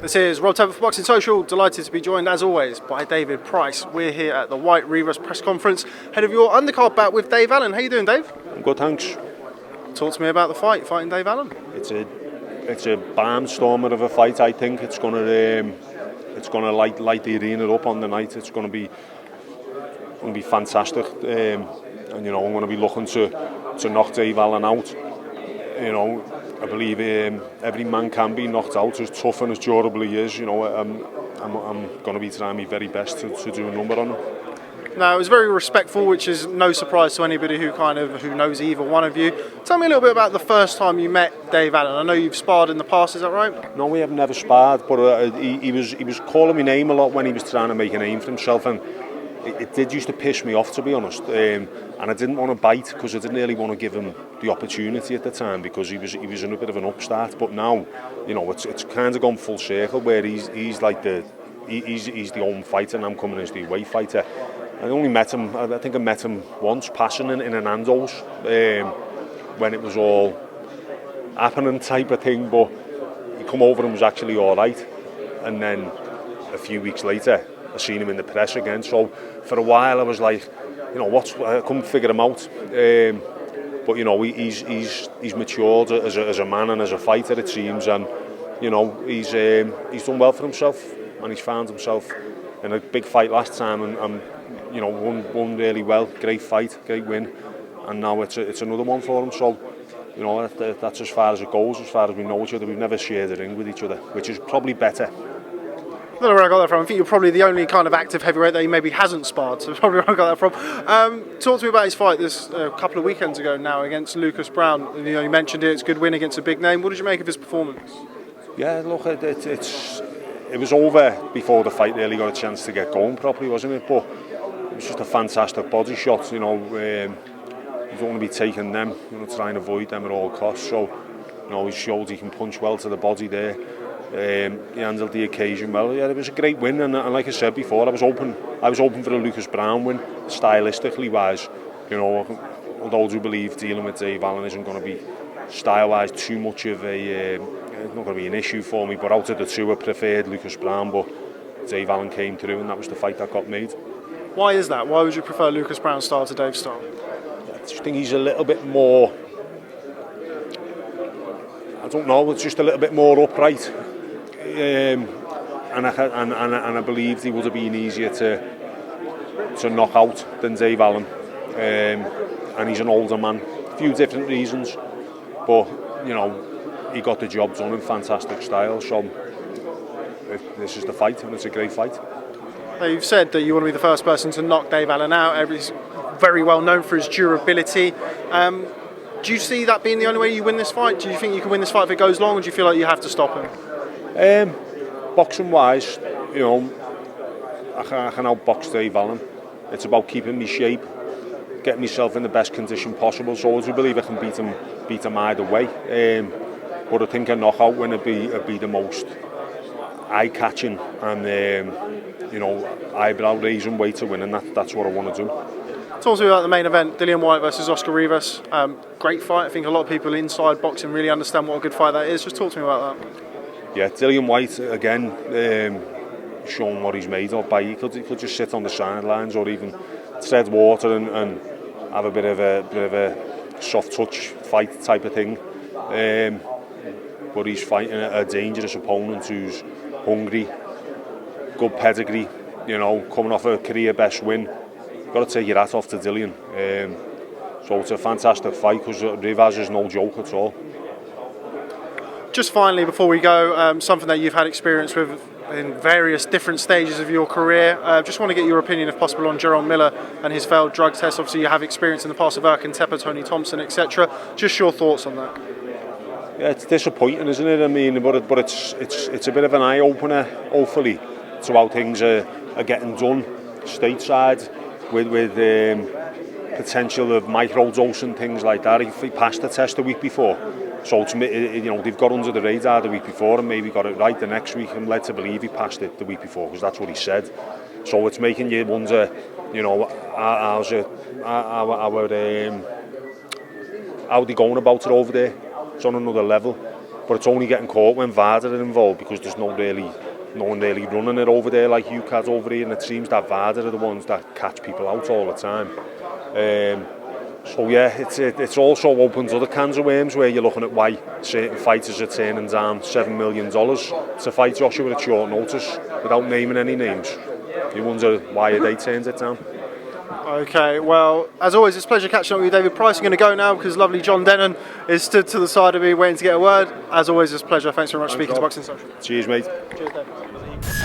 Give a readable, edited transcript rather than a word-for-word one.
This is Rob Tebbutt for Boxing Social. Delighted to be joined, as always, by David Price. We're here at the Whyte-Rivas press conference, ahead of your undercard bout with Dave Allen. How you doing, Dave? I'm good, thanks. Talk to me about the fight, fighting Dave Allen. It's a barnstormer of a fight. I think it's gonna light the arena up on the night. It's gonna be fantastic. And I'm gonna be looking to knock Dave Allen out. I believe every man can be knocked out, as tough and as durable he is. I'm going to be trying my very best to do a number on him. Now, it was very respectful, which is no surprise to anybody who knows either one of you. Tell me a little bit about the first time you met Dave Allen. I know you've sparred in the past, is that right? No, we have never sparred, but he was calling my name a lot when he was trying to make a name for himself, and it did used to piss me off, to be honest. And I didn't want to bite because I didn't really want to give him the opportunity at the time, because he was in a bit of an upstart. But now, it's kind of gone full circle where he's the home fighter and I'm coming as the away fighter. I only met him. I think I met him once passing in an Nando's when it was all happening type of thing. But he come over and was actually all right. And then a few weeks later, I seen him in the press again. So for a while I was like, I couldn't figure him out. But he's matured as a man and as a fighter, it seems, and he's done well for himself, and he's found himself in a big fight last time, and won really well. Great fight, great win, and now it's another one for him. So that's as far as it goes, as far as we know each other. We've never shared a ring with each other, which is probably better. I don't know where I got that from. I think you're probably the only kind of active heavyweight that he maybe hasn't sparred, so that's probably where I got that from. Talk to me about his fight this couple of weekends ago now against Lucas Brown. You mentioned it, it's a good win against a big name. What did you make of his performance? Yeah, look, it was over before the fight really got a chance to get going properly, wasn't it? But it was just a fantastic body shot. You don't want to be taking them, try and avoid them at all costs. So, he showed he can punch well to the body there. He handled the occasion well. Yeah, it was a great win, and like I said before, I was open for a Lucas Brown win, stylistically wise. Although I do believe dealing with Dave Allen isn't going to be style-wise too much of it's not going to be an issue for me. But out of the two, I preferred Lucas Brown, but Dave Allen came through, and that was the fight that got made. Why is that? Why would you prefer Lucas Brown's style to Dave's style? I just think he's a little bit more. I don't know. It's just a little bit more upright. And I believed he would have been easier to knock out than Dave Allen. And he's an older man. A few different reasons, but he got the job done in fantastic style. So this is the fight, and it's a great fight. Now, you've said that you want to be the first person to knock Dave Allen out. He's very well known for his durability. Do you see that being the only way you win this fight? Do you think you can win this fight if it goes long, or do you feel like you have to stop him? Boxing wise, I can outbox Dave Allen. It's about keeping me shape, getting myself in the best condition possible. So I do believe I can beat him either way. But I think a knockout win would be the most eye-catching and eyebrow-raising way to win, and that's what I want to do. Talk to me about the main event, Dillian Whyte versus Whyte-Rivas. Great fight. I think a lot of people inside boxing really understand what a good fight that is. Just talk to me about that. Yeah, Dillian Whyte again, showing what he's made of. He could just sit on the sidelines or even tread water and have a bit of a soft touch fight type of thing. But he's fighting a dangerous opponent who's hungry, good pedigree. Coming off a career best win. Got to take your hat off to Dillian. So it's a fantastic fight because Rivas is no joke at all. Just finally, before we go, something that you've had experience with in various different stages of your career. Just want to get your opinion, if possible, on Jarrell Miller and his failed drug test. Obviously, you have experience in the past of Tebbutt, Tony Thompson, etc. Just your thoughts on that. Yeah, it's disappointing, isn't it? I mean, but it's a bit of an eye opener, hopefully, to how things are getting done stateside with potential of microdose and things like that. If he passed the test the week before. So they've got under the radar the week before and maybe got it right the next week. I'm led to believe he passed it the week before because that's what he said. So it's making you wonder, how they going about it over there. It's on another level. but it's only getting caught when VAR are involved, because there's no one really running it over there like UCAD over here, and it seems that VAR are the ones that catch people out all the time. So yeah, it's also opens other cans of worms, where you're looking at why certain fighters are turning down $7 million to fight Joshua at short notice without naming any names. You wonder why they turned it down. Okay, well, as always, it's a pleasure catching up with you, David Price. I'm going to go now because lovely John Dennon is stood to the side of me waiting to get a word. As always, it's a pleasure. Thanks very much for speaking to Boxing Social. Cheers, mate. Cheers, David.